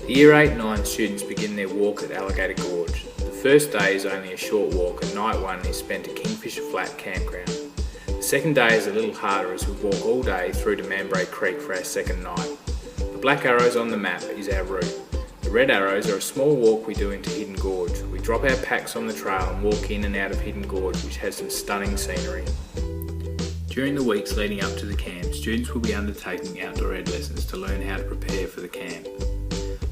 The Year 8-9 students begin their walk at Alligator Gorge. The first day is only a short walk and night one is spent at Kingfisher Flat campground. The second day is a little harder as we walk all day through to Mambray Creek for our second night. The black arrows on the map is our route. The red arrows are a small walk we do into Hidden Gorge. We drop our packs on the trail and walk in and out of Hidden Gorge, which has some stunning scenery. During the weeks leading up to the camp, students will be undertaking outdoor ed lessons to learn how to prepare for the camp.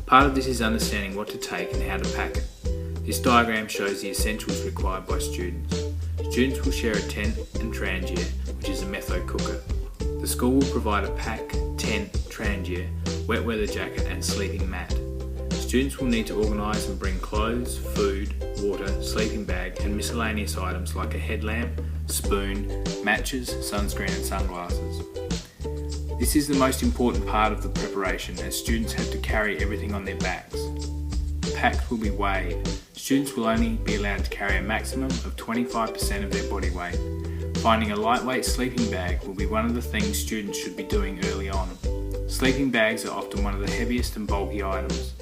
Part of this is understanding what to take and how to pack it. This diagram shows the essentials required by students. Students will share a tent and trangier, which is a metho cooker. The school will provide a pack, tent, trangier, wet weather jacket and sleeping mat. Students will need to organise and bring clothes, food, water, sleeping bag and miscellaneous items like a headlamp, spoon, matches, sunscreen and sunglasses. This is the most important part of the preparation as students have to carry everything on their backs. The packs will be weighed. Students will only be allowed to carry a maximum of 25% of their body weight. Finding a lightweight sleeping bag will be one of the things students should be doing early on. Sleeping bags are often one of the heaviest and bulky items.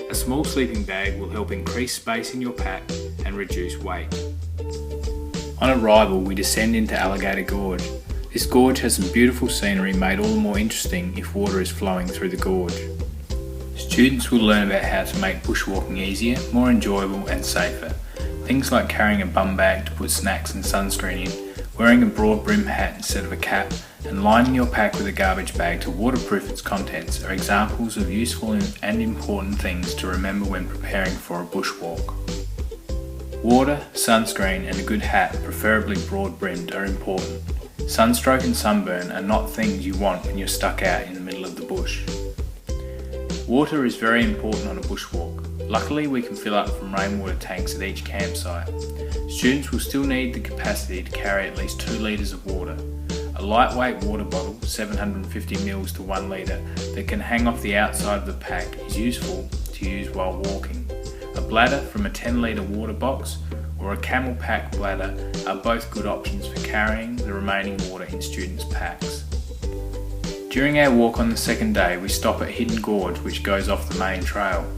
A small sleeping bag will help increase space in your pack and reduce weight. On arrival, we descend into Alligator Gorge. This gorge has some beautiful scenery made all the more interesting if water is flowing through the gorge. Students will learn about how to make bushwalking easier, more enjoyable and safer. Things like carrying a bum bag to put snacks and sunscreen in, wearing a broad brim hat instead of a cap, and lining your pack with a garbage bag to waterproof its contents are examples of useful and important things to remember when preparing for a bushwalk. Water, sunscreen and a good hat, preferably broad brimmed, are important. Sunstroke and sunburn are not things you want when you're stuck out in the middle of the bush. Water is very important on a bushwalk. Luckily we can fill up from rainwater tanks at each campsite. Students will still need the capacity to carry at least 2 litres of water. A lightweight water bottle, 750ml to 1 litre, that can hang off the outside of the pack is useful to use while walking. A bladder from a 10 litre water box or a camel pack bladder are both good options for carrying the remaining water in students' packs. During our walk on the second day, we stop at Hidden Gorge, which goes off the main trail.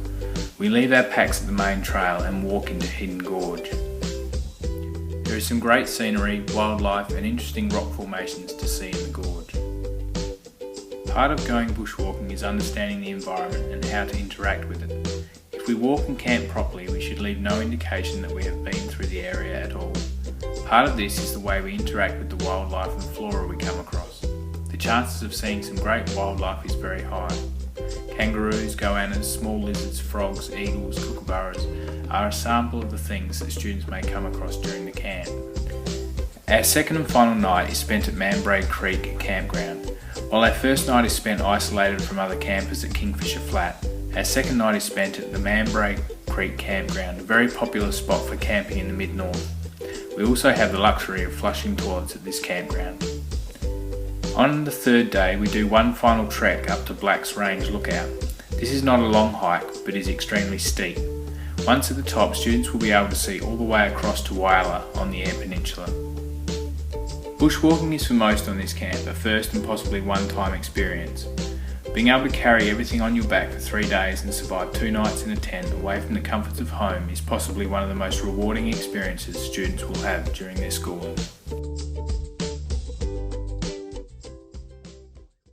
We leave our packs at the main trail and walk into Hidden Gorge. There is some great scenery, wildlife and interesting rock formations to see in the gorge. Part of going bushwalking is understanding the environment and how to interact with it. If we walk and camp properly, we should leave no indication that we have been through the area at all. Part of this is the way we interact with the wildlife and flora we come across. The chances of seeing some great wildlife is very high. Kangaroos, goannas, small lizards, frogs, eagles, kookaburras are a sample of the things that students may come across during the camp. Our second and final night is spent at Mambray Creek campground. While our first night is spent isolated from other campers at Kingfisher Flat, our second night is spent at the Mambray Creek campground, a very popular spot for camping in the mid-north. We also have the luxury of flushing toilets at this campground. On the third day, we do one final trek up to Black's Range Lookout. This is not a long hike, but is extremely steep. Once at the top, students will be able to see all the way across to Whyalla on the Eyre Peninsula. Bushwalking is for most on this camp a first and possibly one-time experience. Being able to carry everything on your back for 3 days and survive 2 nights in a tent away from the comforts of home is possibly one of the most rewarding experiences students will have during their schooling.